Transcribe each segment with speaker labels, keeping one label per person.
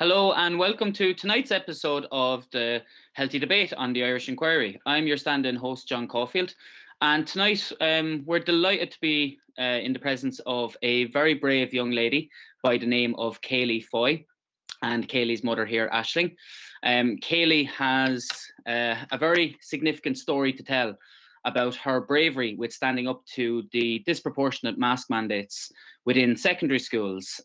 Speaker 1: Hello and welcome to tonight's episode of the Healthy Debate on the Irish Inquiry. I'm your stand-in host, John Caulfield, and tonight we're delighted to be in the presence of a very brave young lady by the name of Kayleigh Foy and Kaylee's mother here, Aisling. Kayleigh has a very significant story to tell about her bravery with standing up to the disproportionate mask mandates within secondary schools.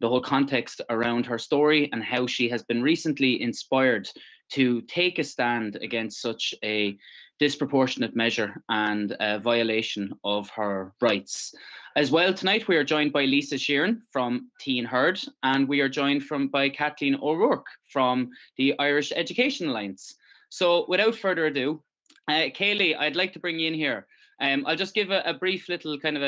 Speaker 1: The whole context around her story and how she has been recently inspired to take a stand against such a disproportionate measure and a violation of her rights. As well, tonight we are joined by Lisa Sheeran from Teen Herd, and we are joined by Kathleen O'Rourke from the Irish Education Alliance. So without further ado, Kaylee, I'd like to bring you in here. I'll just give a brief little kind of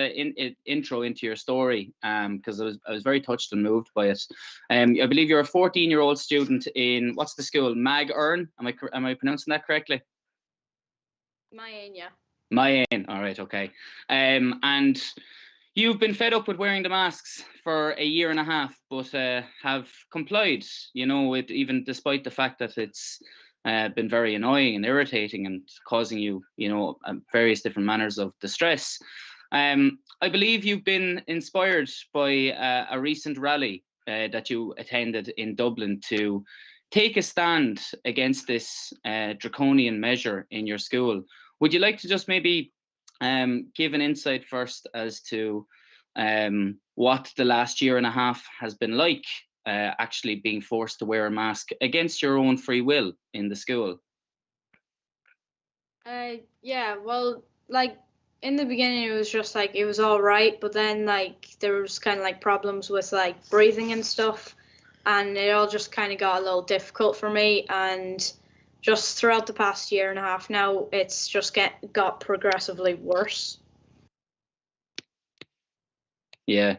Speaker 1: intro into your story because I was very touched and moved by it. I believe you're a 14-year-old student in, what's the school, Magh Ene? Am I pronouncing that correctly?
Speaker 2: Magh Ene, yeah.
Speaker 1: Magh Ene, all right, okay. And you've been fed up with wearing the masks for a year and a half, but have complied, with, even despite the fact that it's been very annoying and irritating and causing you, various different manners of distress. I believe you've been inspired by a recent rally that you attended in Dublin to take a stand against this draconian measure in your school. Would you like to just maybe give an insight first as to what the last year and a half has been like? Actually being forced to wear a mask against your own free will in the school?
Speaker 2: Yeah, well, like in the beginning it was just like it was all right, but then like there was kind of like problems with like breathing and stuff, and it all just kind of got a little difficult for me. And just throughout the past year and a half now, it's just got progressively worse.
Speaker 1: Yeah,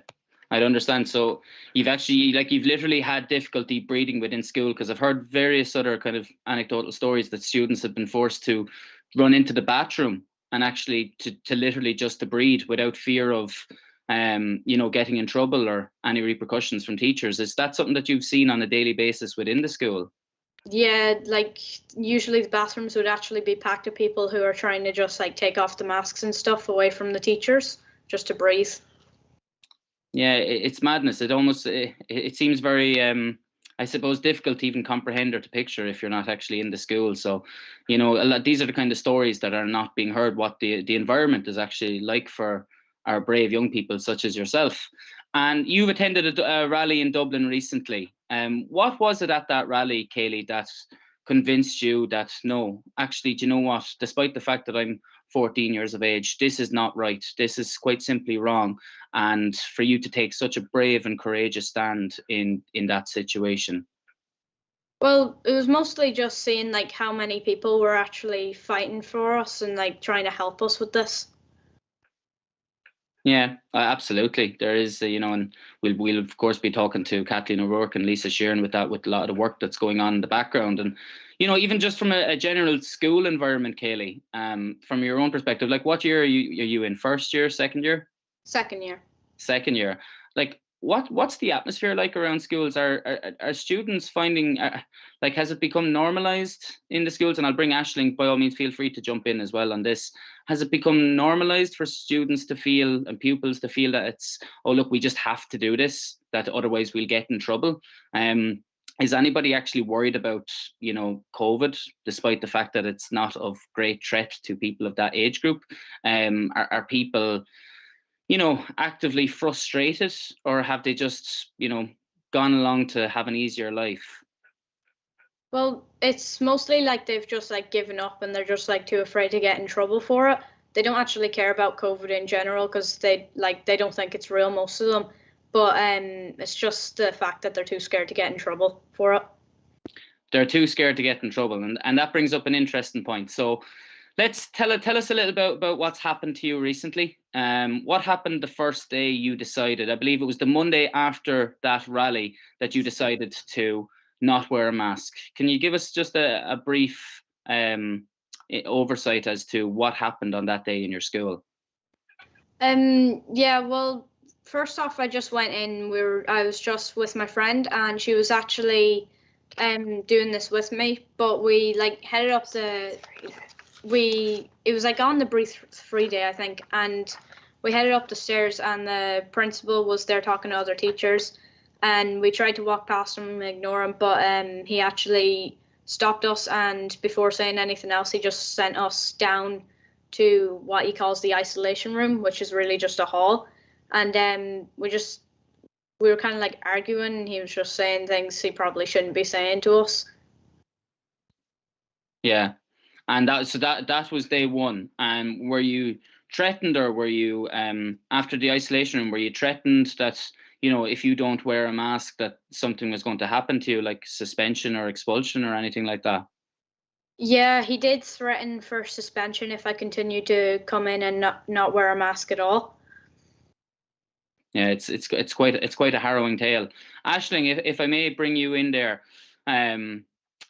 Speaker 1: I'd understand. So you've literally had difficulty breathing within school, because I've heard various other kind of anecdotal stories that students have been forced to run into the bathroom and actually to literally just to breathe without fear of getting in trouble or any repercussions from teachers. Is that something that you've seen on a daily basis within the school?
Speaker 2: Yeah, like usually the bathrooms would actually be packed with people who are trying to just like take off the masks and stuff away from the teachers just to breathe.
Speaker 1: Yeah, it's madness. It seems very, I suppose, difficult to even comprehend or to picture if you're not actually in the school. So, these are the kind of stories that are not being heard, what the environment is actually like for our brave young people such as yourself. And you've attended a rally in Dublin recently. What was it at that rally, Kaylee, that convinced you that, no, actually, do you know what, despite the fact that I'm 14 years of age, this is not right, this is quite simply wrong, and for you to take such a brave and courageous stand in that situation?
Speaker 2: Well, it was mostly just seeing like how many people were actually fighting for us and like trying to help us with this.
Speaker 1: Yeah, absolutely. There is, and we'll of course be talking to Kathleen O'Rourke and Lisa Sheeran with a lot of the work that's going on in the background. And even just from a general school environment, Kaylee, from your own perspective, like what year are you in? First year, second year?
Speaker 2: Second year.
Speaker 1: Second year. Like what's the atmosphere like around schools? Are students finding has it become normalized in the schools? And I'll bring Aisling, by all means, feel free to jump in as well on this. Has it become normalized for students to feel and pupils to feel that it's, oh look, we just have to do this, that otherwise we'll get in trouble? Is anybody actually worried about, COVID, despite the fact that it's not of great threat to people of that age group? Are people, actively frustrated, or have they just, gone along to have an easier life?
Speaker 2: Well, it's mostly like they've just like given up and they're just like too afraid to get in trouble for it. They don't actually care about COVID in general because they don't think it's real, most of them. But it's just the fact that they're too scared to get in trouble for it.
Speaker 1: They're too scared to get in trouble, and that brings up an interesting point. So let's tell us a little about what's happened to you recently. What happened the first day you decided? I believe it was the Monday after that rally that you decided to not wear a mask. Can you give us just a brief oversight as to what happened on that day in your school?
Speaker 2: Yeah, well, first off, I just went in. I was just with my friend, and she was actually doing this with me. But we like headed up it was like on the breathe free day, I think, and we headed up the stairs, and the principal was there talking to other teachers, and we tried to walk past him and ignore him, but he actually stopped us, and before saying anything else, he just sent us down to what he calls the isolation room, which is really just a hall. And we were kind of like arguing, and he was just saying things he probably shouldn't be saying to us.
Speaker 1: Yeah, and that was day one. Were you threatened, or were you after the isolation room? Were you threatened that, you know, if you don't wear a mask, that something was going to happen to you, like suspension or expulsion or anything like that?
Speaker 2: Yeah, he did threaten for suspension if I continued to come in and not wear a mask at all.
Speaker 1: Yeah, it's quite a harrowing tale. Aisling, if I may bring you in there,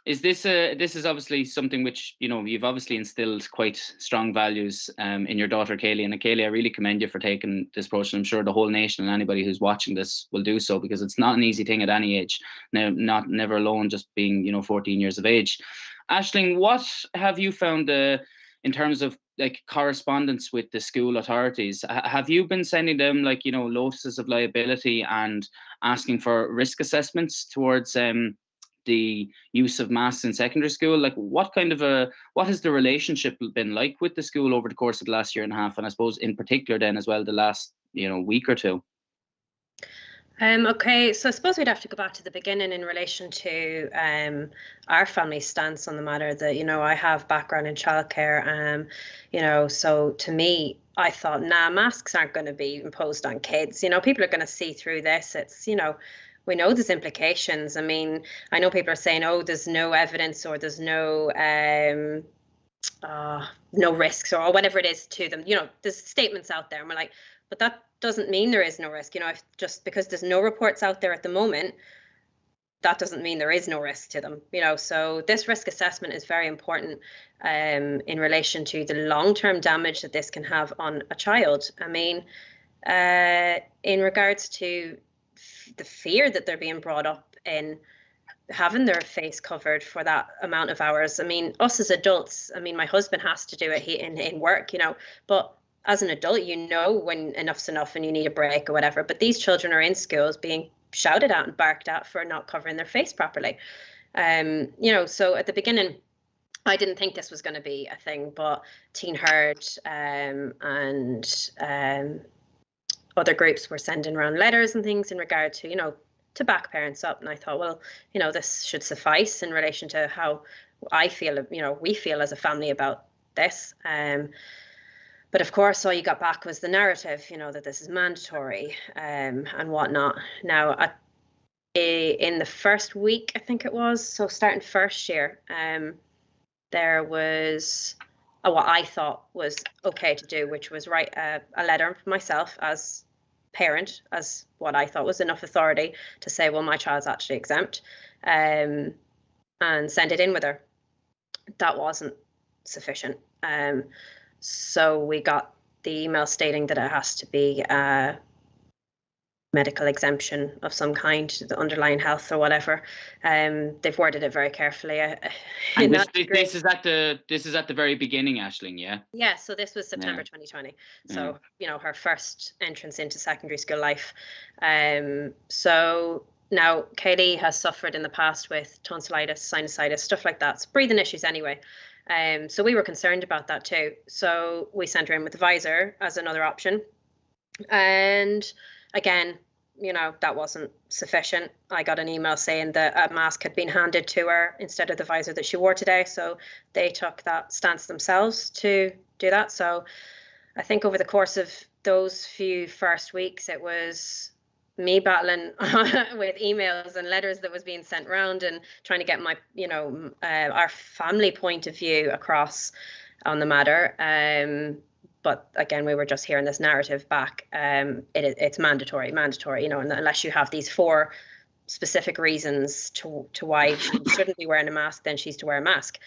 Speaker 1: this is obviously something which, you know, you've obviously instilled quite strong values in your daughter Kaylee. And Kaylee, I really commend you for taking this approach. And I'm sure the whole nation and anybody who's watching this will do so, because it's not an easy thing at any age. Never alone just being, you know, 14 years of age. Aisling, what have you found in terms of like correspondence with the school authorities? Have you been sending them, like, you know, notices of liability and asking for risk assessments towards the use of masks in secondary school? Like, what has the relationship been like with the school over the course of the last year and a half, and I suppose in particular then as well the last, you know, week or two?
Speaker 3: Okay, so I suppose we'd have to go back to the beginning in relation to our family's stance on the matter. That, you know, I have background in childcare, you know, so to me, I thought, nah, masks aren't going to be imposed on kids. You know, people are going to see through this. It's, you know, we know there's implications. I mean, I know people are saying, oh, there's no evidence, or there's no risks, or whatever it is to them. You know, there's statements out there, and we're like, but that doesn't mean there is no risk. You know, if just because there's no reports out there at the moment, that doesn't mean there is no risk to them. You know, so this risk assessment is very important in relation to the long-term damage that this can have on a child. I mean, in regards to the fear that they're being brought up in having their face covered for that amount of hours. I mean, us as adults, I mean, my husband has to do it in work, you know, but as an adult, you know when enough's enough and you need a break or whatever. But these children are in schools being shouted at and barked at for not covering their face properly. You know, so at the beginning, I didn't think this was going to be a thing, but Teen Herd and other groups were sending around letters and things in regard to, you know, to back parents up. And I thought, well, you know, this should suffice in relation to how I feel, you know, we feel as a family about this. But of course, all you got back was the narrative, you know, that this is mandatory and whatnot. Now, in the first week, I think it was, so starting first year, there was what I thought was okay to do, which was write a letter for myself as parent, as what I thought was enough authority to say, well, my child's actually exempt, and send it in with her. That wasn't sufficient. So we got the email stating that it has to be a medical exemption of some kind, the underlying health or whatever. They've worded it very carefully.
Speaker 1: And this is at the very beginning, Aisling, yeah? Yeah,
Speaker 3: so this was September 2020. So, you know, her first entrance into secondary school life. So now Kaylee has suffered in the past with tonsillitis, sinusitis, stuff like that. So breathing issues anyway. So we were concerned about that too. So we sent her in with the visor as another option. And again, you know, that wasn't sufficient. I got an email saying that a mask had been handed to her instead of the visor that she wore today. So they took that stance themselves to do that. So I think over the course of those few first weeks, it was me battling with emails and letters that was being sent around and trying to get my, you know, our family point of view across on the matter. But again, we were just hearing this narrative back. It's mandatory, you know, and unless you have these 4 specific reasons to why she shouldn't be wearing a mask, then she's to wear a mask.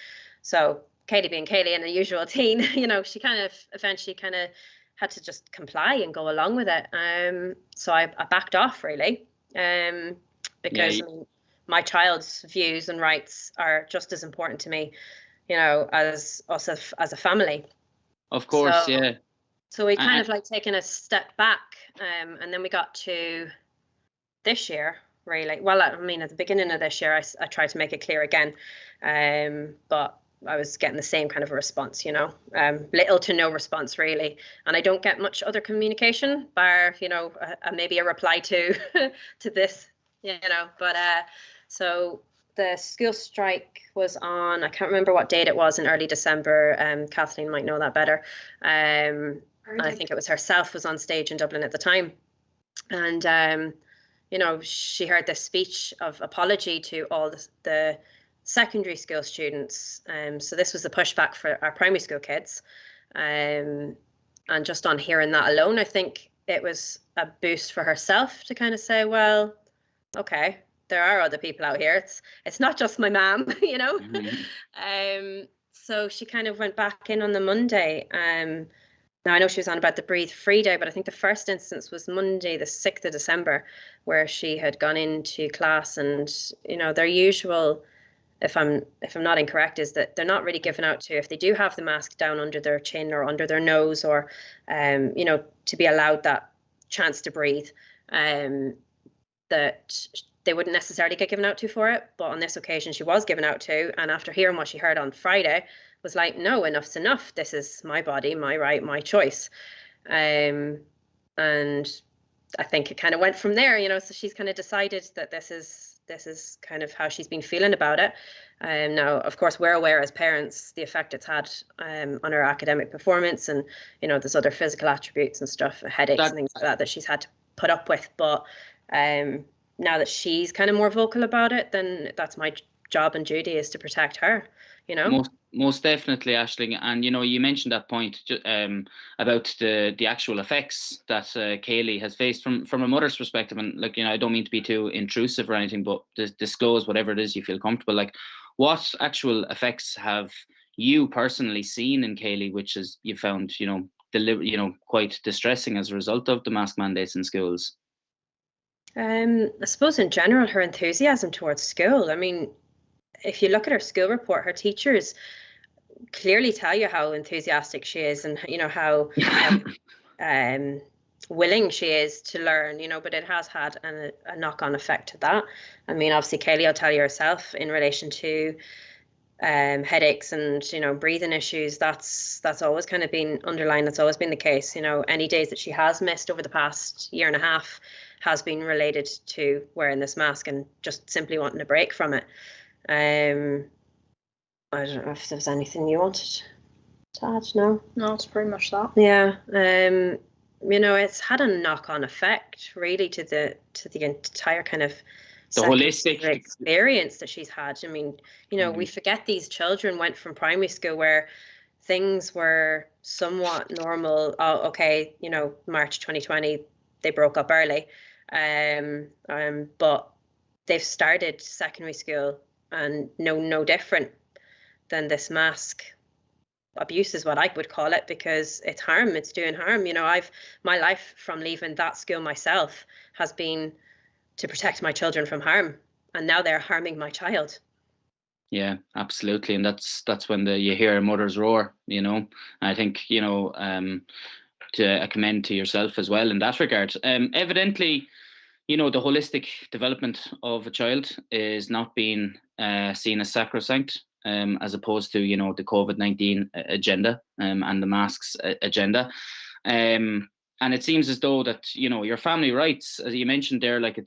Speaker 3: So Kaylee being Kaylee and the usual teen, you know, she kind of eventually kind of had to just comply and go along with it. So I backed off really, because I mean, my child's views and rights are just as important to me, you know, as us as a family.
Speaker 1: Of course,
Speaker 3: so,
Speaker 1: yeah.
Speaker 3: So we kind of like taken a step back, and then we got to this year, really. Well, I mean, at the beginning of this year, I tried to make it clear again, but I was getting the same kind of a response, you know, little to no response really. And I don't get much other communication, bar, you know, maybe a reply to to this, you know. But so the school strike was on, I can't remember what date it was, in early December. Kathleen might know that better. And I think it was herself was on stage in Dublin at the time. And, you know, she heard this speech of apology to all the secondary school students. So this was the pushback for our primary school kids. And just on hearing that alone, I think it was a boost for herself to kind of say, well, okay, there are other people out here. It's not just my mom, you know. Mm-hmm. So she kind of went back in on the Monday. Now, I know she was on about the Breathe Free Day, but I think the first instance was Monday, the 6th of December, where she had gone into class, and, you know, their usual, if I'm not incorrect, is that they're not really given out to, if they do have the mask down under their chin or under their nose, or, you know, to be allowed that chance to breathe, that they wouldn't necessarily get given out to for it. But on this occasion, she was given out to, and after hearing what she heard on Friday, was like, no, enough's enough. This is my body, my right, my choice. And I think it kind of went from there, you know. So she's kind of decided that this is kind of how she's been feeling about it. Now, of course, we're aware as parents the effect it's had on her academic performance, and, you know, there's other physical attributes and stuff, headaches and things like that she's had to put up with. But now that she's kind of more vocal about it, then that's my job and duty, is to protect her, you know.
Speaker 1: Most definitely, Aisling. And, you know, you mentioned that point about the actual effects that Kaylee has faced from a mother's perspective. And, like, you know, I don't mean to be too intrusive or anything, but disclose whatever it is you feel comfortable. Like, what actual effects have you personally seen in Kaylee, which is, you found, you know, quite distressing as a result of the mask mandates in schools?
Speaker 3: I suppose in general, her enthusiasm towards school. I mean, if you look at her school report, her teachers clearly tell you how enthusiastic she is, and, you know, how willing she is to learn, you know. But it has had a knock-on effect to that. I mean, obviously, Kaylee will tell you herself in relation to headaches and, you know, breathing issues. That's always kind of been underlined. That's always been the case. You know, any days that she has missed over the past year and a half has been related to wearing this mask and just simply wanting a break from it. I don't know if there's anything you wanted to add. No,
Speaker 2: it's pretty much that.
Speaker 3: Yeah. You know, it's had a knock-on effect really to the entire kind of
Speaker 1: the holistic
Speaker 3: experience that she's had. I mean, you know, we forget these children went from primary school where things were somewhat normal. Oh, okay, you know, March 2020 they broke up early, but they've started secondary school and no different than this mask abuse is what I would call it, because it's doing harm. You know, my life from leaving that school myself has been to protect my children from harm, and now they're harming my child.
Speaker 1: Yeah, absolutely. And that's when you hear a mother's roar, you know. I think, you know, to commend to yourself as well in that regard. Evidently, you know, the holistic development of a child is not being seen as sacrosanct, as opposed to, you know, the COVID-19 agenda and the masks agenda. And it seems as though that, you know, your family rights, as you mentioned there, like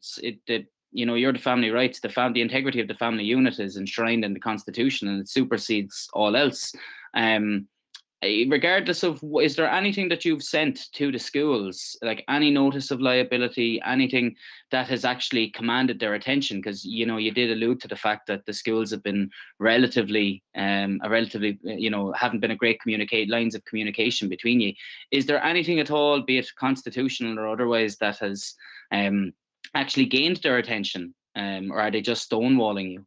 Speaker 1: you know, you're the family rights, the integrity of the family unit is enshrined in the Constitution, and it supersedes all else. Regardless of, is there anything that you've sent to the schools, like any notice of liability, anything that has actually commanded their attention? Because, you know, you did allude to the fact that the schools have been relatively, you know, haven't been a great lines of communication between you. Is there anything at all, be it constitutional or otherwise, that has actually gained their attention, or are they just stonewalling you?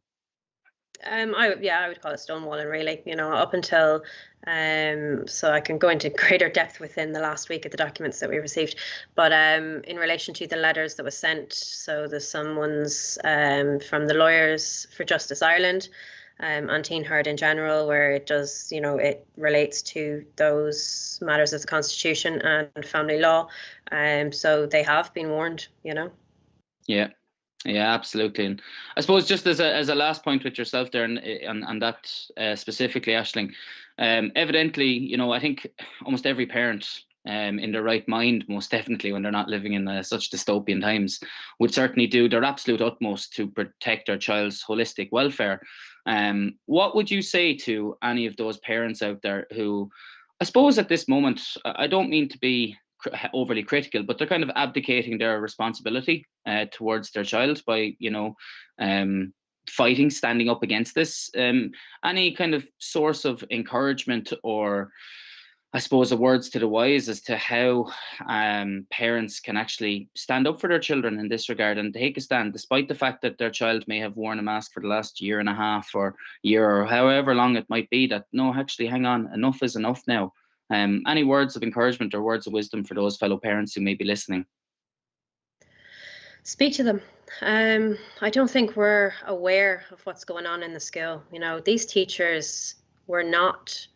Speaker 3: I would call it stonewalling, really. Up until so I can go into greater depth within the last week of the documents that we received. But in relation to the letters that was sent, so there's some ones from the Lawyers for Justice Ireland, on Teen Herd in general, where it does, it relates to those matters of the Constitution and family law. So they have been warned,
Speaker 1: Yeah. Yeah, absolutely. And I suppose just as a last point with yourself there and that specifically, Aisling, evidently, I think almost every parent in their right mind, most definitely when they're not living in such dystopian times, would certainly do their absolute utmost to protect their child's holistic welfare. What would you say to any of those parents out there who, I suppose at this moment, I don't mean to be overly critical, but they're kind of abdicating their responsibility towards their child by, fighting, standing up against this. Any kind of source of encouragement or, I suppose, the words to the wise as to how parents can actually stand up for their children in this regard and take a stand, despite the fact that their child may have worn a mask for the last year and a half or year or however long it might be, that no, actually, hang on, enough is enough now. Any words of encouragement or words of wisdom for those fellow parents who may be listening?
Speaker 3: Speak to them. I don't think we're aware of what's going on in the school. These teachers were not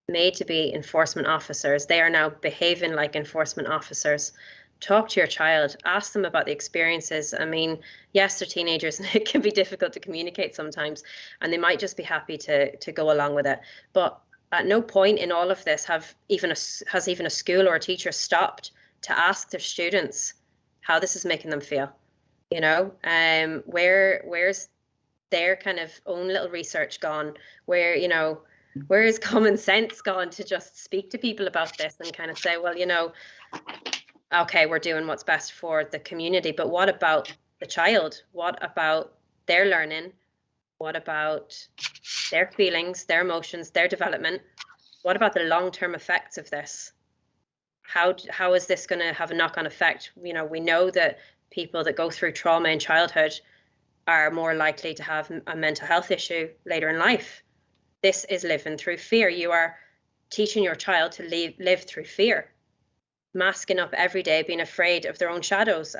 Speaker 3: made to be enforcement officers. They are now behaving like enforcement officers. Talk to your child, ask them about the experiences. I mean, yes, they're teenagers and it can be difficult to communicate sometimes, and they might just be happy to go along with it. But at no point in all of this has even a school or a teacher stopped to ask their students how this is making them feel. Where's their kind of own little research gone? Where is common sense gone to just speak to people about this and kind of say, well, okay, we're doing what's best for the community, but what about the child? What about their learning? What about their feelings, their emotions, their development? What about the long-term effects of this? How is this going to have a knock-on effect? We know that people that go through trauma in childhood are more likely to have a mental health issue later in life. This is living through fear. You are teaching your child to live through fear, masking up every day, being afraid of their own shadows.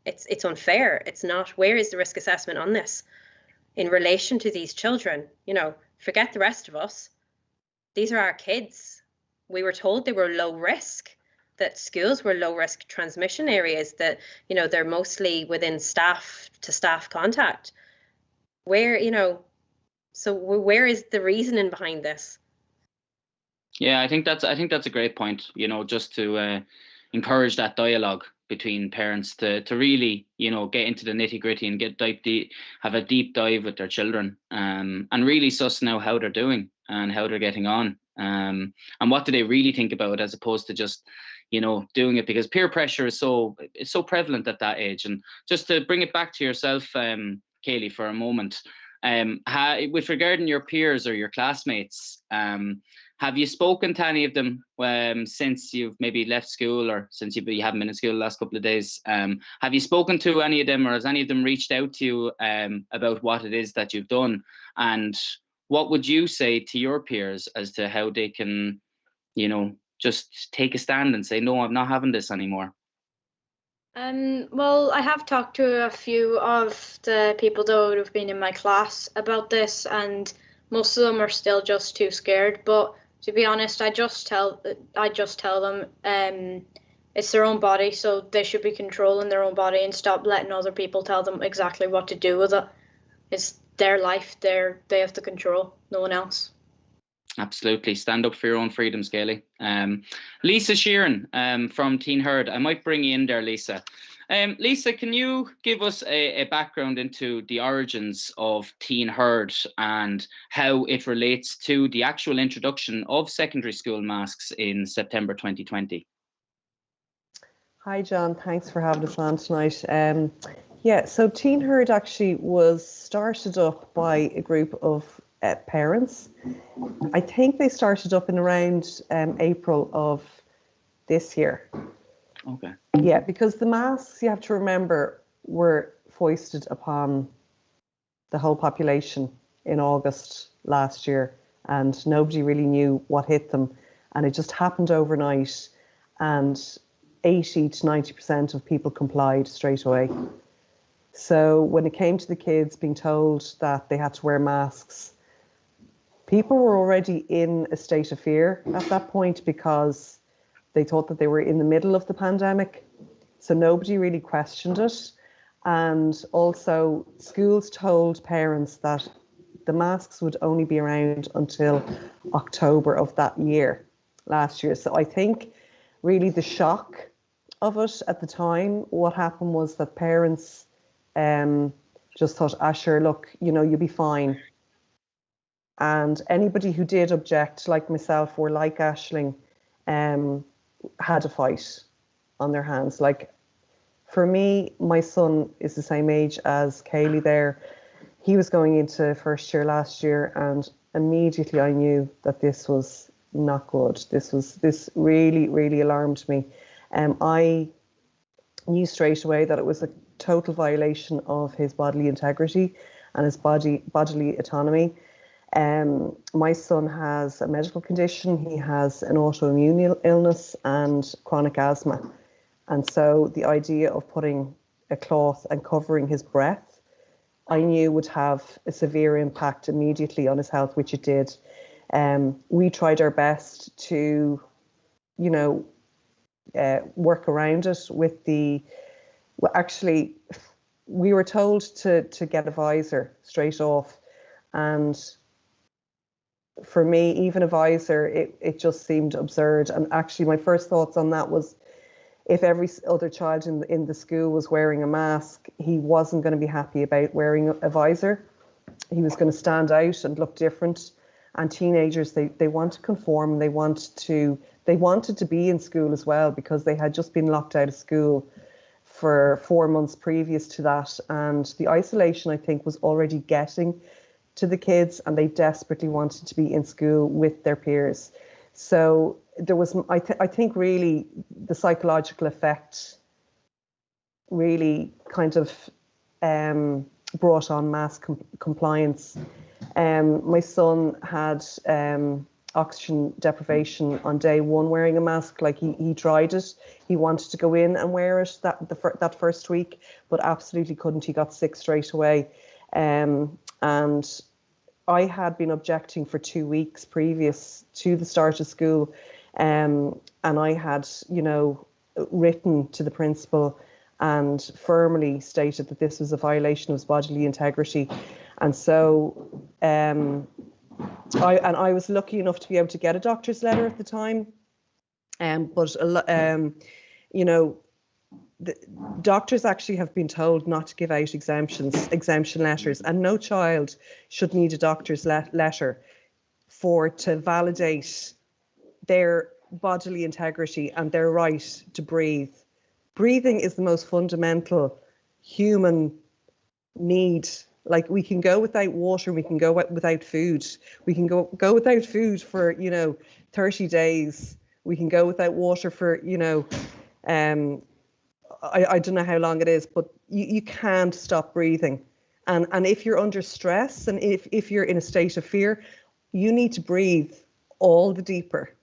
Speaker 3: It's unfair. It's not. Where is the risk assessment on this? In relation to these children, forget the rest of us. These are our kids. We were told they were low risk, that schools were low risk transmission areas, that, they're mostly within staff to staff contact. So where is the reasoning behind this?
Speaker 1: Yeah, I think that's a great point, just to encourage that dialogue between parents to really, get into the nitty gritty and have a deep dive with their children, and really suss out how they're doing and how they're getting on, and what do they really think about it, as opposed to just, doing it because peer pressure is so prevalent at that age. And just to bring it back to yourself, Kaylee, for a moment, with regarding your peers or your classmates, have you spoken to any of them since you've maybe left school, or since you haven't been in school the last couple of days? Have you spoken to any of them, or has any of them reached out to you about what it is that you've done? And what would you say to your peers as to how they can, just take a stand and say, no, I'm not having this anymore?
Speaker 2: Well, I have talked to a few of the people that would have been in my class about this, and most of them are still just too scared. But to be honest, I just tell them it's their own body, so they should be controlling their own body and stop letting other people tell them exactly what to do with it. It's their life. They have the control, no one else.
Speaker 1: Absolutely. Stand up for your own freedoms, Kaylee. Lisa Sheeran from Teen Herd. I might bring you in there, Lisa. Lisa, can you give us a background into the origins of Teen Herd and how it relates to the actual introduction of secondary school masks in September 2020?
Speaker 4: Hi, John. Thanks for having us on tonight. So Teen Herd actually was started up by a group of parents. I think they started up in around April of this year.
Speaker 1: Okay.
Speaker 4: Yeah, because the masks, you have to remember, were foisted upon the whole population in August last year, and nobody really knew what hit them. And it just happened overnight, and 80 to 90% of people complied straight away. So when it came to the kids being told that they had to wear masks, people were already in a state of fear at that point because they thought that they were in the middle of the pandemic. So nobody really questioned it. And also schools told parents that the masks would only be around until October of that year, last year. So I think really the shock of it at the time, what happened was that parents just thought, sure, look, you'll be fine. And anybody who did object, like myself or like Aisling, had a fight on their hands. Like, for me, my son is the same age as Kaylee there. He was going into first year last year, and immediately I knew that this was not good. This really, really alarmed me. I knew straight away that it was a total violation of his bodily integrity and his bodily autonomy. My son has a medical condition. He has an autoimmune illness and chronic asthma. And so the idea of putting a cloth and covering his breath, I knew would have a severe impact immediately on his health, which it did. We tried our best to, work around it with actually, we were told to get a visor straight off. And for me, even a visor, it just seemed absurd. And actually, my first thoughts on that was, if every other child in the school was wearing a mask, he wasn't going to be happy about wearing a visor. He was going to stand out and look different. And teenagers, they want to conform. They wanted to be in school as well, because they had just been locked out of school for 4 months previous to that. And the isolation, I think, was already getting to the kids, and they desperately wanted to be in school with their peers. So there was, I think really the psychological effect really kind of brought on mask compliance. My son had oxygen deprivation on day one wearing a mask. Like he tried it. He wanted to go in and wear it that first week, but absolutely couldn't. He got sick straight away. And I had been objecting for 2 weeks previous to the start of school. And I had, written to the principal and firmly stated that this was a violation of his bodily integrity. And so I was lucky enough to be able to get a doctor's letter at the time. But the doctors actually have been told not to give out exemption letters, and no child should need a doctor's letter to validate their bodily integrity and their right to breathe. Breathing is the most fundamental human need. Like, we can go without water, we can go without food. We can go without food for 30 days. We can go without water for I don't know how long it is, but you can't stop breathing. And if you're under stress and if you're in a state of fear, you need to breathe all the deeper.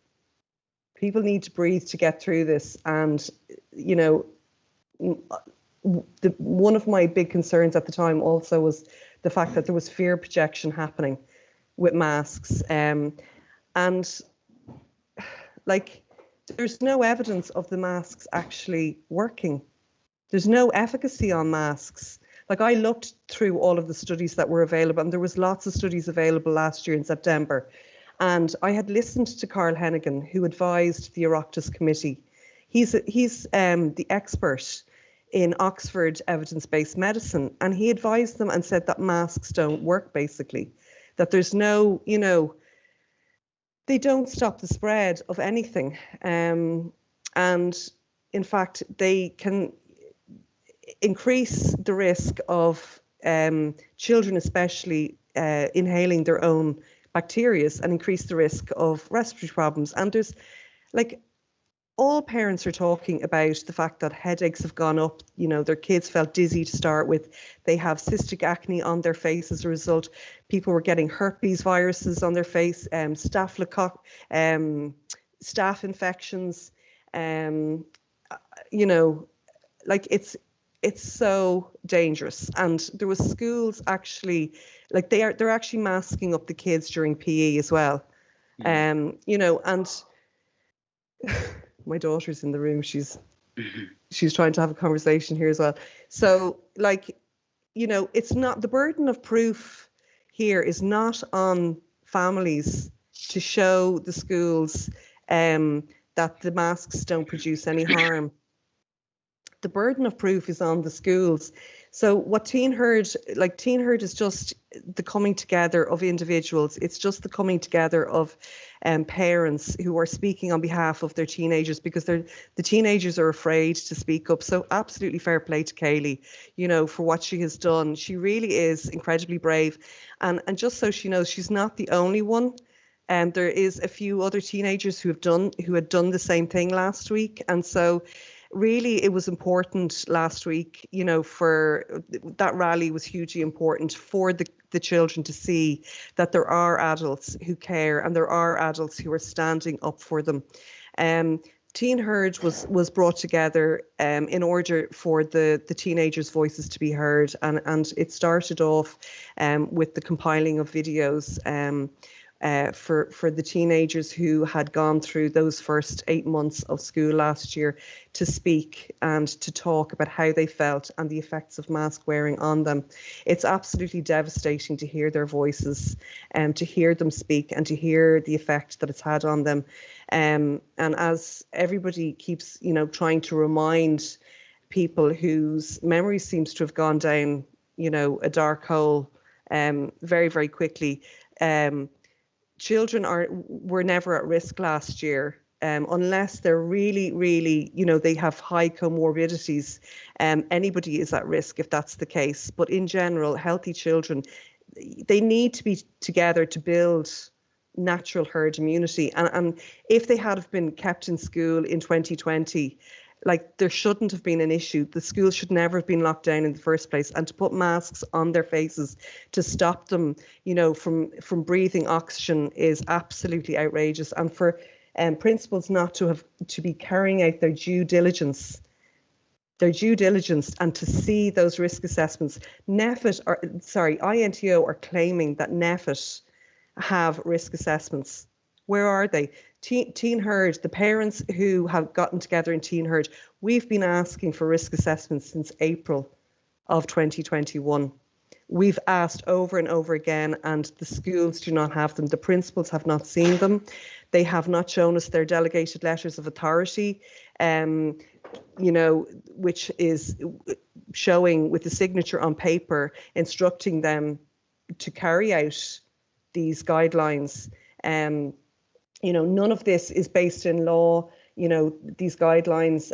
Speaker 4: People need to breathe to get through this. And, one of my big concerns at the time also was the fact that there was fear projection happening with masks. And there's no evidence of the masks actually working. There's no efficacy on masks. Like, I looked through all of the studies that were available, and there was lots of studies available last year in September. And I had listened to Carl Hennigan, who advised the Oireachtas Committee. He's the expert in Oxford evidence-based medicine, and he advised them and said that masks don't work, basically. That there's no, they don't stop the spread of anything. And in fact, they can increase the risk of children especially inhaling their own bacteria and increase the risk of respiratory problems. And there's all parents are talking about the fact that headaches have gone up. You know, their kids felt dizzy to start with. They have cystic acne on their face as a result. People were getting herpes viruses on their face, staphylococcus, staph infections. You know, like it's so dangerous. And there was schools actually, like they're actually masking up the kids during PE as well. You know, and my daughter's in the room. She's trying to have a conversation here as well. So, like, you know, it's not, the burden of proof here is not on families to show the schools that the masks don't produce any harm. The burden of proof is on the schools. So what Teen Herd is just the coming together of individuals. It's just the coming together of parents who are speaking on behalf of their teenagers, because the teenagers are afraid to speak up. So absolutely fair play to Kaylee, you know, for what she has done. She really is incredibly brave. And just so she knows, she's not the only one. There is a few other teenagers who had done the same thing last week. And so really, it was important last week, you know, for that rally was hugely important for the children to see that there are adults who care and there are adults who are standing up for them. Teen Herd was brought together in order for the teenagers' voices to be heard, and it started off with the compiling of videos for the teenagers who had gone through those first 8 months of school last year to speak and to talk about how they felt and the effects of mask wearing on them. It's absolutely devastating to hear their voices and to hear them speak and to hear the effect that it's had on them. And as everybody keeps, you know, trying to remind people whose memory seems to have gone down, you know, a dark hole very, very quickly, children were never at risk last year, unless they're really, really, you know, they have high comorbidities. Anybody is at risk if that's the case. But in general, healthy children, they need to be together to build natural herd immunity. And if they had been kept in school in 2020, like, there shouldn't have been an issue. The schools should never have been locked down in the first place. And to put masks on their faces to stop them, you know, from breathing oxygen is absolutely outrageous. And for principals not to be carrying out their due diligence and to see those risk assessments. INTO are claiming that NEFIT have risk assessments. Where are they? Teen Herd, the parents who have gotten together in Teen Herd, we've been asking for risk assessments since April of 2021. We've asked over and over again, and the schools do not have them. The principals have not seen them. They have not shown us their delegated letters of authority, you know, which is showing with the signature on paper, instructing them to carry out these guidelines. You know, none of this is based in law. You know, these guidelines,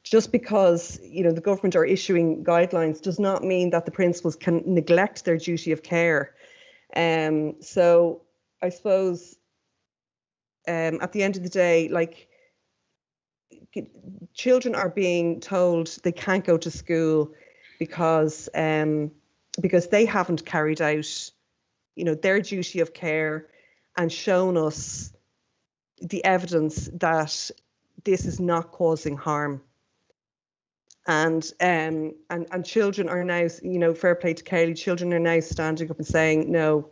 Speaker 4: just because, you know, the government are issuing guidelines does not mean that the principals can neglect their duty of care. So I suppose at the end of the day, like, children are being told they can't go to school because they haven't carried out, you know, their duty of care and shown us the evidence that this is not causing harm. And children are now, you know, fair play to Kaylee, children are now standing up and saying, no,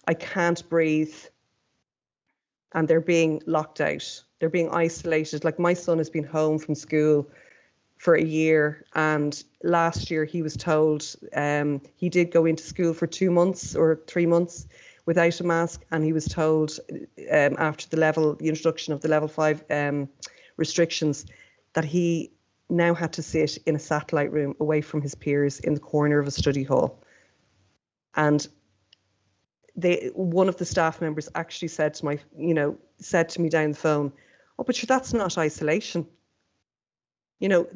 Speaker 4: I can't breathe. And they're being locked out. They're being isolated. Like, my son has been home from school for a year, and last year he was told he did go into school for 2 months or 3 months without a mask, and he was told after the introduction of the level 5 restrictions that he now had to sit in a satellite room away from his peers in the corner of a study hall. And one of the staff members actually said to me down the phone, "Oh, but that's not isolation." You know,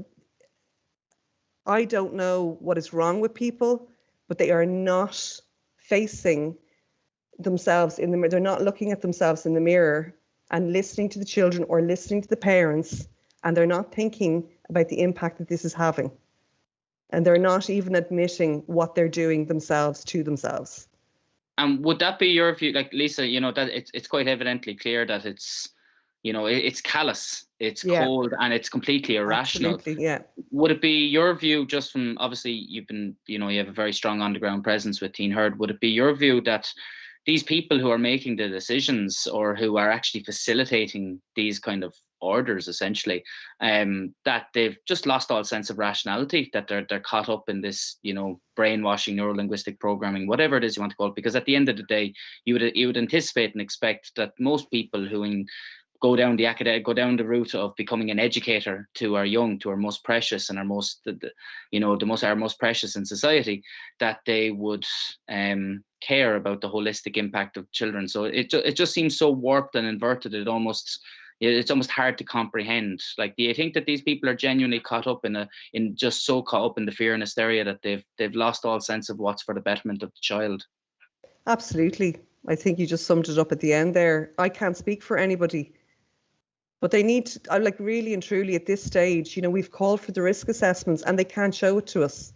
Speaker 4: I don't know what is wrong with people, but they are not facing themselves in the mirror. They're not looking at themselves in the mirror and listening to the children or listening to the parents, and they're not thinking about the impact that this is having. And they're not even admitting what they're doing themselves to themselves.
Speaker 1: And would that be your view, like Lisa, you know, that it's quite evidently clear that it's, you know, it's callous, it's cold, and it's completely irrational.
Speaker 4: Absolutely, yeah.
Speaker 1: Would it be your view, just from, obviously you've been, you know, you have a very strong underground presence with Teen Herd, would it be your view that these people who are making the decisions, or who are actually facilitating these kind of orders, essentially, that they've just lost all sense of rationality, that they're caught up in this, you know, brainwashing, neurolinguistic programming, whatever it is you want to call it? Because at the end of the day, you would anticipate and expect that most people who go down the route of becoming an educator to our young, to our most precious and our most, our most precious in society, that they would care about the holistic impact of children. So it just seems so warped and inverted. It's almost hard to comprehend. Like, do you think that these people are genuinely caught up in the fear and hysteria that they've lost all sense of what's for the betterment of the child?
Speaker 4: Absolutely. I think you just summed it up at the end there. I can't speak for anybody, but they need to, like, really and truly at this stage, you know, we've called for the risk assessments and they can't show it to us.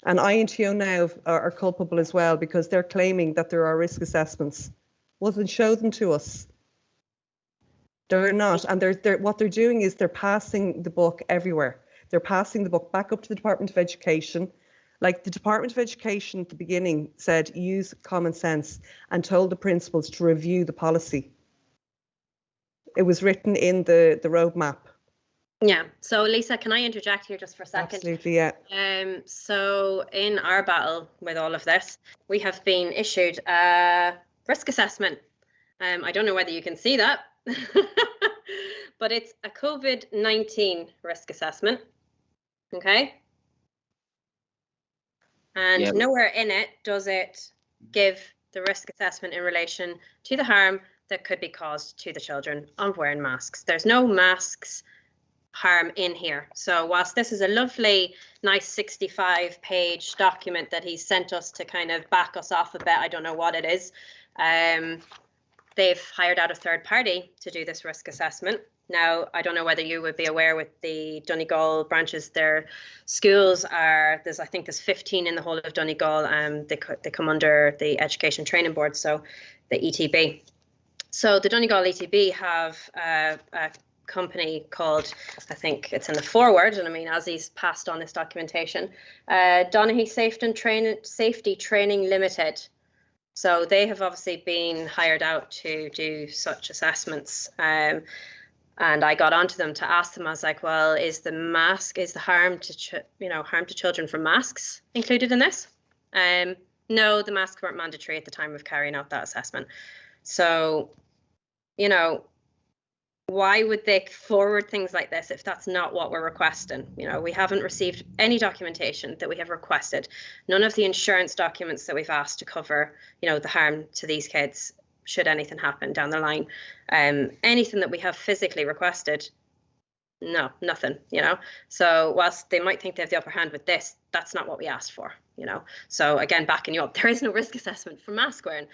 Speaker 4: And INTO now are culpable as well, because they're claiming that there are risk assessments. Well, then show them to us. They're not, and what they're doing is they're passing the buck everywhere. They're passing the buck back up to the Department of Education. Like, the Department of Education at the beginning said use common sense and told the principals to review the policy. It was written in the roadmap.
Speaker 3: Yeah. So Lisa, can I interject here just for a second?
Speaker 4: Absolutely, yeah.
Speaker 3: So in our battle with all of this, we have been issued a risk assessment. I don't know whether you can see that, but it's a COVID-19 risk assessment. Okay. And nowhere in it does it give the risk assessment in relation to the harm that could be caused to the children of wearing masks. There's no masks harm in here. So whilst this is a lovely, nice 65-page document that he sent us to kind of back us off a bit, I don't know what it is, they've hired out a third party to do this risk assessment. Now, I don't know whether you would be aware, with the Donegal branches, their schools are, I think there's 15 in the whole of Donegal, and they come under the Education Training Board, so the ETB. So the Donegal ETB have a company called, I think it's in the foreword, and I mean, as he's passed on this documentation, Donegal Safety Training Limited. So they have obviously been hired out to do such assessments. And I got onto them to ask them. I was like, well, is the harm to children from masks included in this? No, the masks weren't mandatory at the time of carrying out that assessment. So, you know, why would they forward things like this if that's not what we're requesting? You know, we haven't received any documentation that we have requested. None of the insurance documents that we've asked to cover, you know, the harm to these kids should anything happen down the line. Anything that we have physically requested, no, nothing, you know. So whilst they might think they have the upper hand with this, that's not what we asked for, you know. So again, backing you up, there is no risk assessment for mask wearing.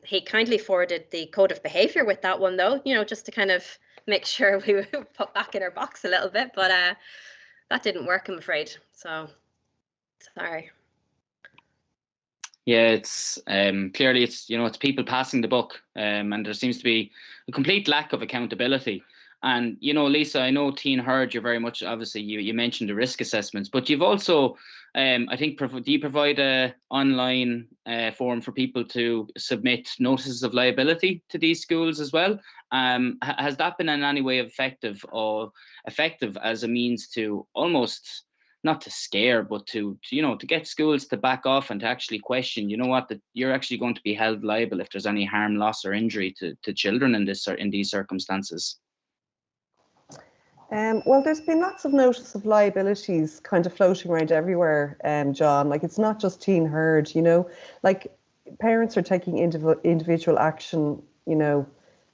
Speaker 3: He kindly forwarded the code of behaviour with that one, though, you know, just to kind of make sure we were put back in our box a little bit, but that didn't work, I'm afraid. So sorry.
Speaker 1: Yeah, it's clearly it's people passing the buck, and there seems to be a complete lack of accountability. And, you know, Lisa, I know Teen Herd, you're very much, obviously, you mentioned the risk assessments, but you've also, I think, do you provide a online form for people to submit notices of liability to these schools as well? Has that been in any way effective as a means to almost, not to scare, but to get schools to back off and to actually question, that you're actually going to be held liable if there's any harm, loss or injury to children in these circumstances?
Speaker 4: Well, there's been lots of notice of liabilities kind of floating around everywhere, John. Like, it's not just Teen Herd, like parents are taking individual action,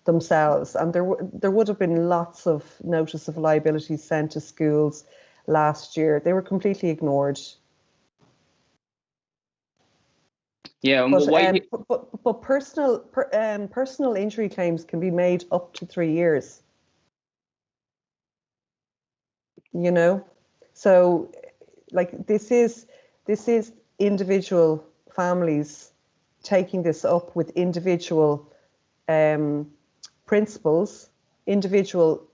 Speaker 4: themselves. And there would have been lots of notice of liabilities sent to schools last year. They were completely ignored.
Speaker 1: Yeah, and
Speaker 4: But,
Speaker 1: why?
Speaker 4: but personal injury claims can be made up to 3 years. You know, so like this is individual families taking this up with individual principals, individual,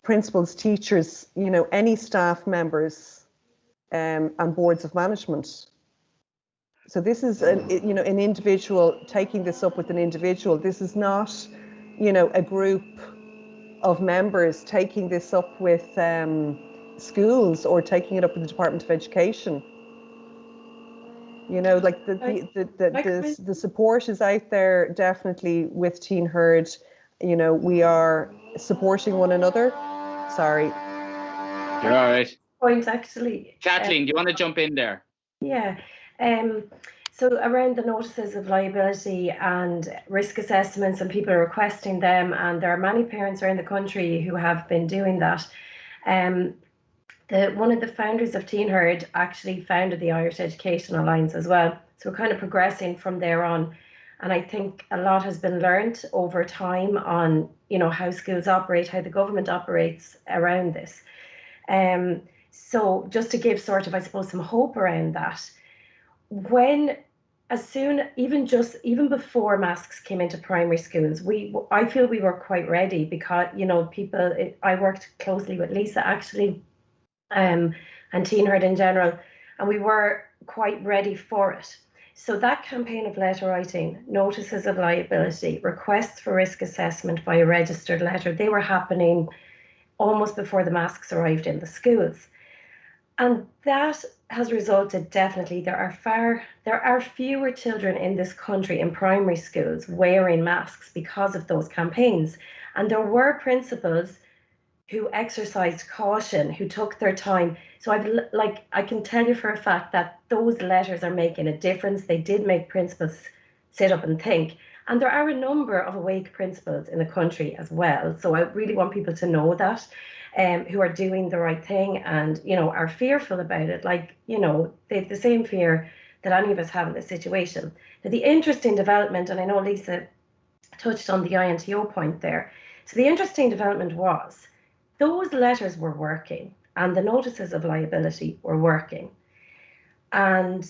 Speaker 4: principals, teachers, any staff members, and boards of management. So this is an individual taking this up with an individual. This is not, a group of members taking this up with schools or taking it up with the Department of Education. Like the support is out there definitely with Teen Herd. We are supporting one another. Sorry.
Speaker 1: You're all right.
Speaker 5: Point actually.
Speaker 1: Kathleen, do you want to jump in there?
Speaker 5: Yeah. So around the notices of liability and risk assessments, and people are requesting them, and there are many parents around the country who have been doing that. One of the founders of Teen Herd actually founded the Irish Education Alliance as well. So we're kind of progressing from there on. And I think a lot has been learned over time on, how schools operate, how the government operates around this. So just to give sort of, I suppose, some hope around that, even before masks came into primary schools, I feel we were quite ready because, I worked closely with Lisa actually, and Teen Herd in general, and we were quite ready for it. So that campaign of letter writing, notices of liability, requests for risk assessment via registered letter, they were happening almost before the masks arrived in the schools. And that has resulted, definitely, there are fewer children in this country in primary schools wearing masks because of those campaigns. And there were principals who exercised caution, who took their time. So I can tell you for a fact that those letters are making a difference. They did make principals sit up and think. And there are a number of awake principals in the country as well. So I really want people to know that, who are doing the right thing and, are fearful about it. They have the same fear that any of us have in this situation. Now, the interesting development, and I know Lisa touched on the INTO point there. So the interesting development was those letters were working and the notices of liability were working. And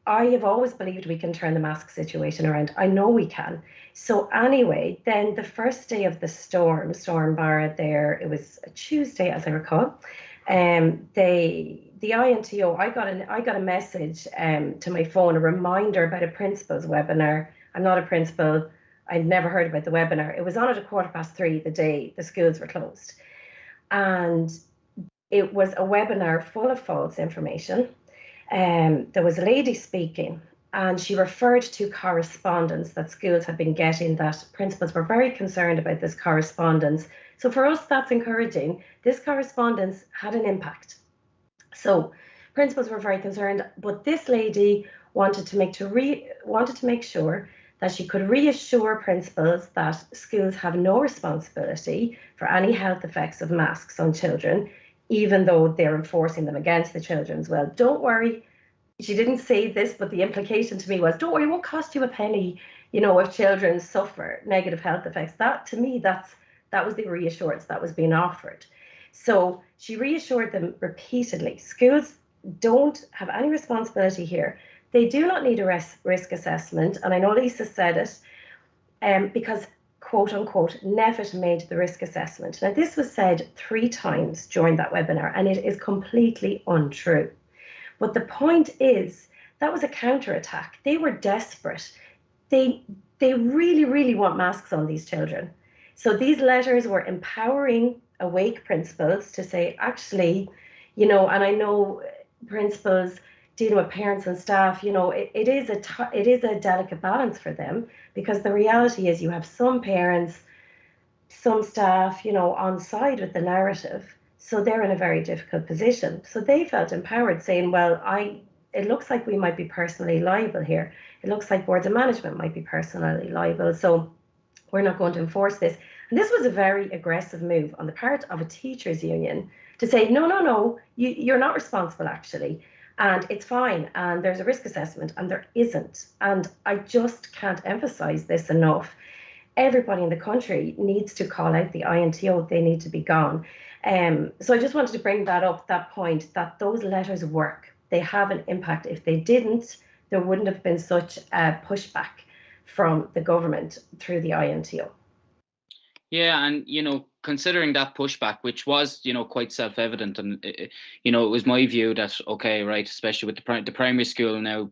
Speaker 5: I have always believed we can turn the mask situation around. I know we can. So anyway, then the first day of the Storm Barra there, it was a Tuesday, as I recall. The INTO, I got a message to my phone, a reminder about a principal's webinar. I'm not a principal. I'd never heard about the webinar. It was on at 3:15 the day the schools were closed. And it was a webinar full of false information. There was a lady speaking, and she referred to correspondence that schools had been getting, that principals were very concerned about this correspondence. So for us, that's encouraging. This correspondence had an impact. So principals were very concerned, but this lady wanted to make sure that she could reassure principals that schools have no responsibility for any health effects of masks on children, even though they're enforcing them against the children as well. Don't worry. She didn't say this, but the implication to me was, don't worry, it won't cost you a penny, if children suffer negative health effects. That, to me, that was the reassurance that was being offered. So she reassured them repeatedly. Schools don't have any responsibility here. They do not need a risk assessment. And I know Lisa said it, because quote unquote, NEFIT made the risk assessment. Now, this was said 3 times during that webinar, and it is completely untrue. But the point is, that was a counterattack. They were desperate. They really, really want masks on these children. So these letters were empowering awake principals to say, actually, and I know principals dealing with parents and staff, it is a delicate balance for them, because the reality is you have some parents, some staff, on side with the narrative. So they're in a very difficult position. So they felt empowered, saying, well, it looks like we might be personally liable here. It looks like boards of management might be personally liable. So we're not going to enforce this. And this was a very aggressive move on the part of a teachers' union to say, no, you're not responsible, actually. and it's fine, and there's a risk assessment, and there isn't. And I just can't emphasize this enough. Everybody in the country needs to call out the INTO. They need to be gone. So I just wanted to bring that up, that point, that those letters work. They have an impact. If they didn't, there wouldn't have been such a pushback from the government through the INTO.
Speaker 1: Yeah, and considering that pushback, which was quite self-evident, and it was my view that, okay, right, especially with the primary school now,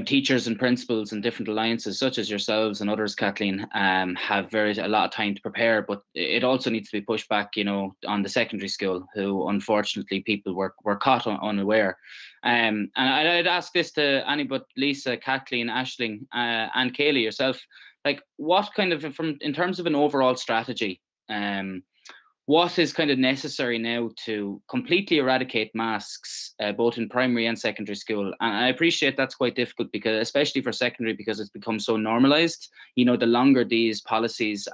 Speaker 1: teachers and principals and different alliances such as yourselves and others, Kathleen, have a lot of time to prepare, but it also needs to be pushed back, on the secondary school, who unfortunately people were caught unaware. And I'd ask this to any but Lisa, Kathleen, Aisling, and Kaylee yourself, like, what kind of, in terms of an overall strategy, what is kind of necessary now to completely eradicate masks, both in primary and secondary school? And I appreciate that's quite difficult, because especially for secondary, because it's become so normalized. The longer these policies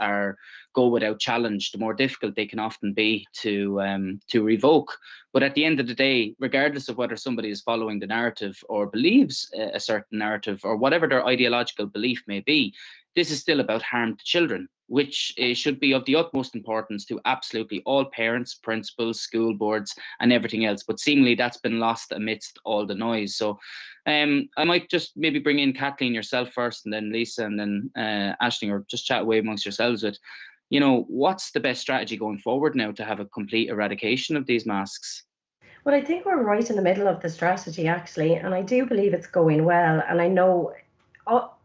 Speaker 1: go without challenge, the more difficult they can often be to revoke. But at the end of the day, regardless of whether somebody is following the narrative or believes a certain narrative, or whatever their ideological belief may be, this is still about harm to children, which should be of the utmost importance to absolutely all parents, principals, school boards, and everything else. But seemingly that's been lost amidst all the noise. So I might just maybe bring in Kathleen yourself first, and then Lisa, and then Aisling, or just chat away amongst yourselves with, what's the best strategy going forward now to have a complete eradication of these masks?
Speaker 5: Well, I think we're right in the middle of the strategy, actually, and I do believe it's going well. And I know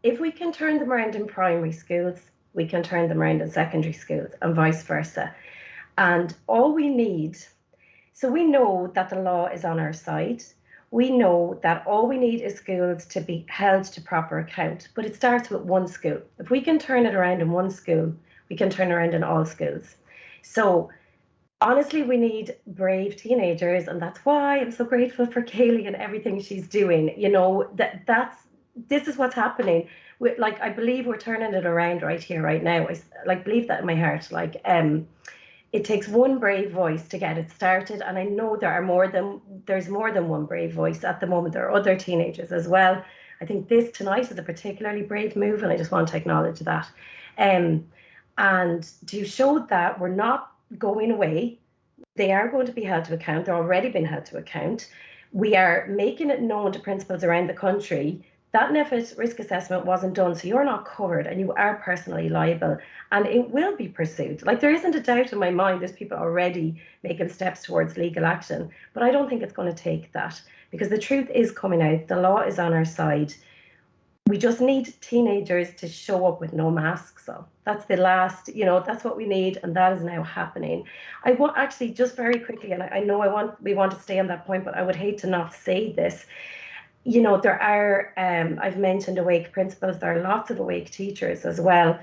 Speaker 5: if we can turn them around in primary schools, we can turn them around in secondary schools, and vice versa. And all we need, so we know that the law is on our side. We know that all we need is schools to be held to proper account, but it starts with one school. If we can turn it around in one school, we can turn around in all schools. So honestly, we need brave teenagers, and that's why I'm so grateful for Kaylee and everything she's doing. This is what's happening. I believe we're turning it around right here, right now. I believe that in my heart. It takes one brave voice to get it started, and I know there's more than one brave voice at the moment. There are other teenagers as well. I think this tonight is a particularly brave move, and I just want to acknowledge that. And to show that we're not going away, they are going to be held to account. They're already been held to account. We are making it known to principals around the country that NPHET risk assessment wasn't done, so you're not covered and you are personally liable, and it will be pursued. There isn't a doubt in my mind there's people already making steps towards legal action, but I don't think it's going to take that, because the truth is coming out. The law is on our side. We just need teenagers to show up with no masks. So that's the last, that's what we need, and that is now happening. I want, actually, just very quickly, and I know we want to stay on that point, but I would hate to not say this. There are, I've mentioned awake principals, there are lots of awake teachers as well.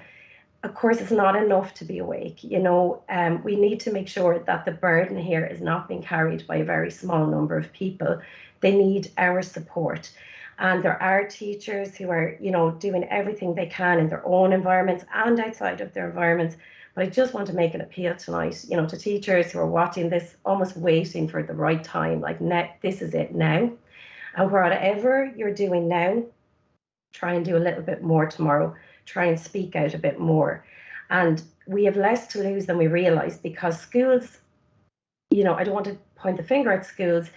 Speaker 5: Of course, it's not enough to be awake. We need to make sure that the burden here is not being carried by a very small number of people. They need our support. And there are teachers who are, doing everything they can in their own environments and outside of their environments. But I just want to make an appeal tonight, to teachers who are watching this, almost waiting for the right time, this is it now. And whatever you're doing now, try and do a little bit more tomorrow. Try and speak out a bit more. And we have less to lose than we realise, because schools, I don't want to point the finger at schools,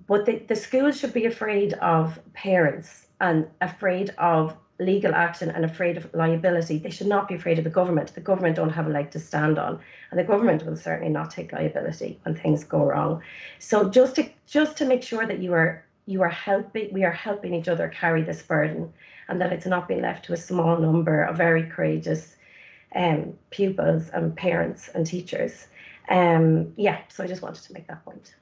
Speaker 5: but the schools should be afraid of parents and afraid of legal action and afraid of liability. They should not be afraid of the government. The government don't have a leg to stand on, and the government will certainly not take liability when things go wrong. So just to make sure that we are helping each other carry this burden, and that it's not being left to a small number of very courageous pupils and parents and teachers. So I just wanted to make that point.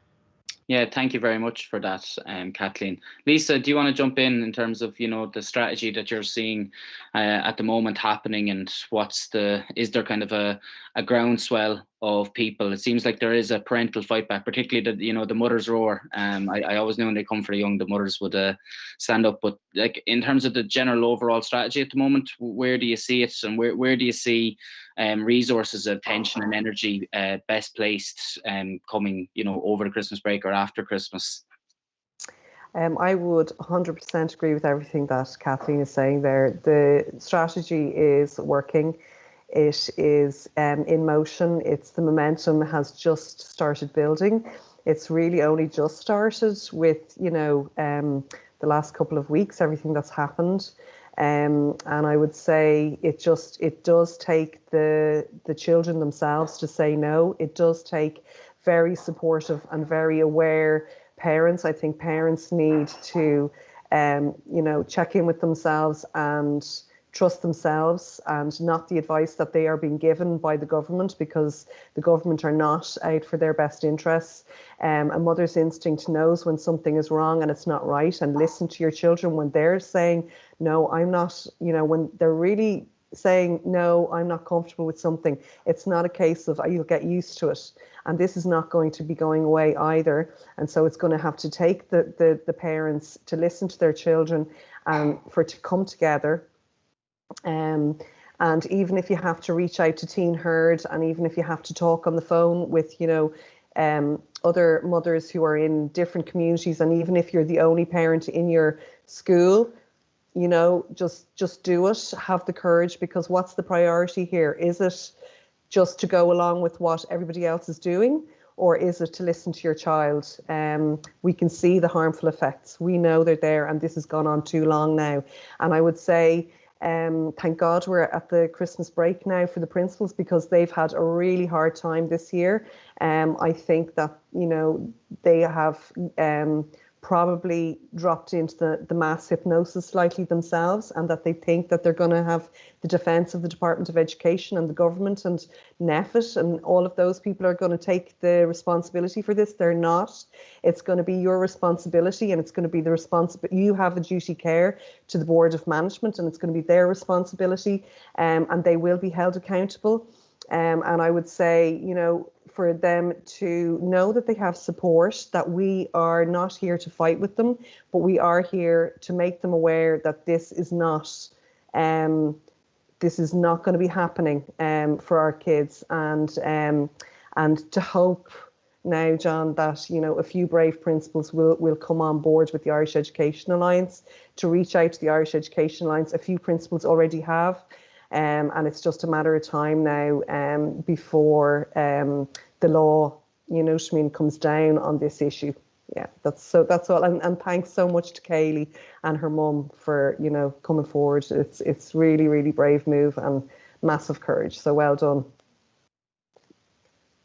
Speaker 1: Yeah, thank you very much for that, Kathleen. Lisa, do you want to jump in terms of, the strategy that you're seeing at the moment happening, and is there kind of a groundswell of people? It seems like there is a parental fight back, particularly the mothers roar. I always knew when they come for the young, the mothers would stand up. But in terms of the general overall strategy at the moment, where do you see it, and where do you see resources, attention and energy best placed coming, over the Christmas break or after Christmas?
Speaker 4: I would 100% agree with everything that Kathleen is saying there. The strategy is working. It is in motion. The momentum has just started building. It's really only just started with, the last couple of weeks, everything that's happened. And I would say it does take the children themselves to say no. It does take very supportive and very aware parents. I think parents need to, check in with themselves and trust themselves and not the advice that they are being given by the government, because the government are not out for their best interests. A mother's instinct knows when something is wrong and it's not right, and listen to your children when they're saying, no, I'm not, when they're really saying, no, I'm not comfortable with something. It's not a case of you'll get used to it. And this is not going to be going away either. And so it's going to have to take the parents to listen to their children and for it to come together. And even if you have to reach out to Teen Herd, and even if you have to talk on the phone with, other mothers who are in different communities, and even if you're the only parent in your school, just do it. Have the courage, because what's the priority here? Is it just to go along with what everybody else is doing, or is it to listen to your child? We can see the harmful effects. We know they're there, and this has gone on too long now. And I would say, thank God we're at the Christmas break now for the principals, because they've had a really hard time this year. I think that, they have probably dropped into the mass hypnosis slightly themselves, and that they think that they're going to have the defence of the Department of Education and the government and NEFIT and all of those people are going to take the responsibility for this. They're not. It's going to be your responsibility, and it's going to be the responsibility. You have a duty care to the Board of Management, and it's going to be their responsibility, and they will be held accountable. And I would say, for them to know that they have support, that we are not here to fight with them, but we are here to make them aware that this is not going to be happening for our kids, and to hope now, John, that a few brave principals will come on board with the Irish Education Alliance to reach out to the Irish Education Alliance. A few principals already have. And it's just a matter of time now before the law, comes down on this issue. Yeah, that's all. And thanks so much to Kaylee and her mum for, coming forward. It's really, really brave move and massive courage. So well done.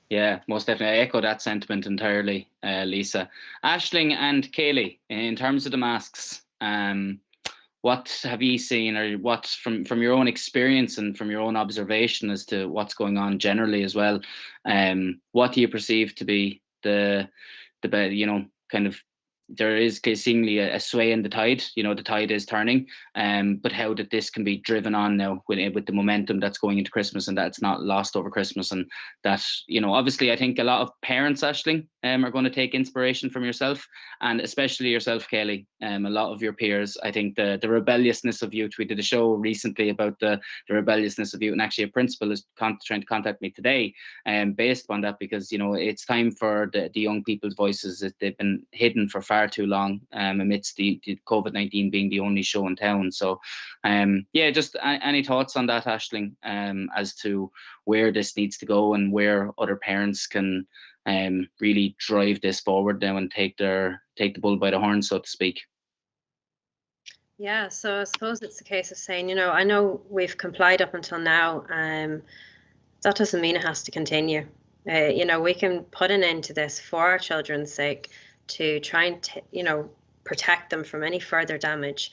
Speaker 1: Yeah, most definitely. I echo that sentiment entirely, Lisa. Aisling and Kaylee, in terms of the masks, what have you seen, or what's from your own experience and from your own observation as to what's going on generally as well? What do you perceive to be the kind of, there is seemingly a sway in the tide, the tide is turning, but how that this can be driven on now with the momentum that's going into Christmas, and that's not lost over Christmas, and that, obviously I think a lot of parents, Aisling, are going to take inspiration from yourself, and especially yourself, Kaylee. A lot of your peers, I think the rebelliousness of youth, we did a show recently about the rebelliousness of youth, and actually a principal is trying to contact me today based on that, because it's time for the young people's voices that they've been hidden for far too long amidst the COVID-19 being the only show in town. So just any thoughts on that, Aisling, as to where this needs to go and where other parents can really drive this forward now and take the bull by the horn, so to speak?
Speaker 3: Yeah, so I suppose it's a case of saying, I know we've complied up until now. That doesn't mean it has to continue. We can put an end to this for our children's sake, to try and protect them from any further damage.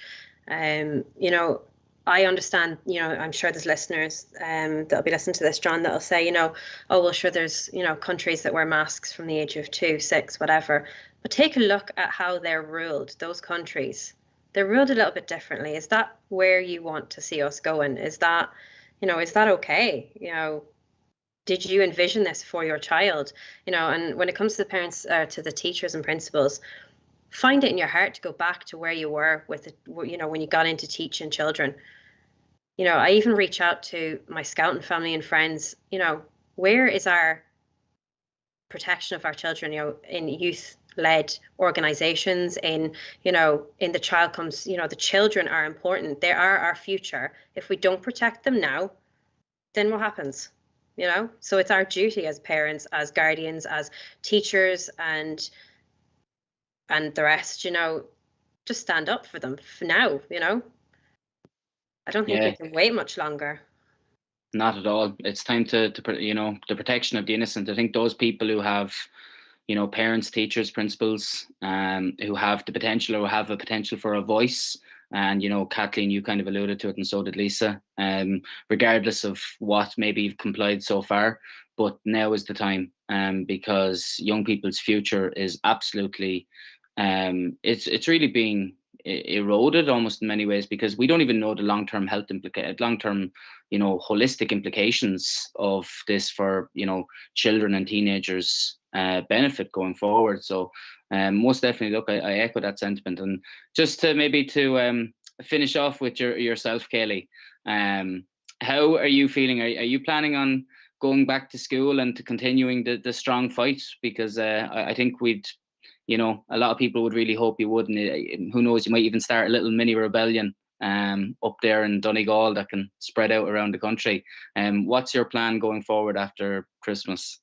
Speaker 3: I understand, I'm sure there's listeners that'll be listening to this, John, that'll say, oh, well, sure, there's, countries that wear masks from the age of 2, 6, whatever. But take a look at how they're ruled, those countries. They're ruled a little bit differently. Is that where you want to see us going? Is that okay? Did you envision this for your child? And when it comes to the parents, to the teachers and principals, find it in your heart to go back to where you were with it, when you got into teaching children. I even reach out to my scouting family and friends, where is our protection of our children, in youth led organizations, in, you know, in the child comes, you know, the children are important. They are our future. If we don't protect them now, then what happens? You know, so it's our duty as parents, as guardians, as teachers, and the rest, you know, just stand up for them now, you know. I don't think we can wait much longer.
Speaker 1: Not at all. It's time to you know, the protection of the innocent. I think those people who have, you know, parents, teachers, principals, who have the potential or have a potential for a voice, and, you know, Kathleen, you kind of alluded to it, and so did Lisa, regardless of what maybe you've complied so far, but now is the time, because young people's future is absolutely, it's really being eroded almost in many ways, because we don't even know the long-term health long-term, you know, holistic implications of this for, you know, children and teenagers benefit going forward. So most definitely, look, I echo that sentiment. And just to maybe to finish off with yourself, Kaylee, how are you feeling? Are you planning on going back to school and to continuing the strong fight? Because I think we'd, you know, a lot of people would really hope you would, and who knows, you might even start a little mini rebellion up there in Donegal that can spread out around the country. What's your plan going forward after Christmas?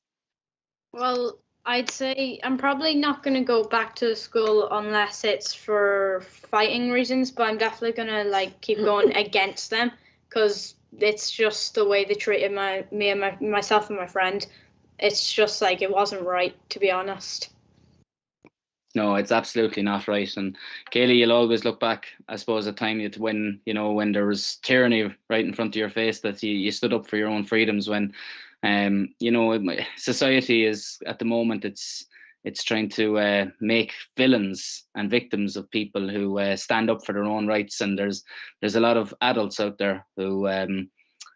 Speaker 2: Well, I'd say I'm probably not going to go back to school unless it's for fighting reasons, but I'm definitely going to like keep going against them, because it's just the way they treated me and myself and my friend. It's just like, it wasn't right, to be honest.
Speaker 1: No, it's absolutely not right. And Kaylee, you'll always look back, I suppose, at time when, you know, when there was tyranny right in front of your face, that you stood up for your own freedoms. When you know, society is at the moment, it's trying to make villains and victims of people who stand up for their own rights, and there's a lot of adults out there who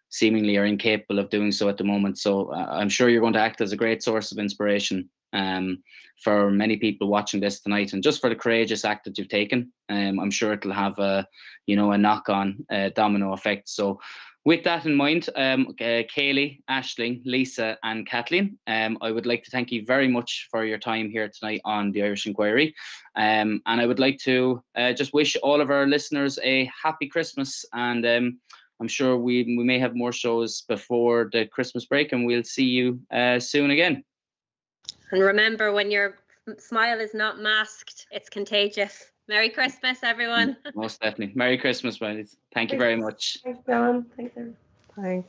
Speaker 1: seemingly are incapable of doing so at the moment. So I'm sure you're going to act as a great source of inspiration for many people watching this tonight, and just for the courageous act that you've taken. I'm sure it'll have a, you know, a knock-on domino effect. So with that in mind, Kaylee, Aisling, Lisa and Kathleen, I would like to thank you very much for your time here tonight on the Irish Inquiry. And I would like to just wish all of our listeners a happy Christmas, and I'm sure we may have more shows before the Christmas break, and we'll see you soon again.
Speaker 3: And remember, when your smile is not masked, it's contagious. Merry Christmas, everyone.
Speaker 1: Most definitely. Merry Christmas, buddies. Thank you very much.
Speaker 5: Thanks, John. Thanks, everyone.
Speaker 4: Thanks.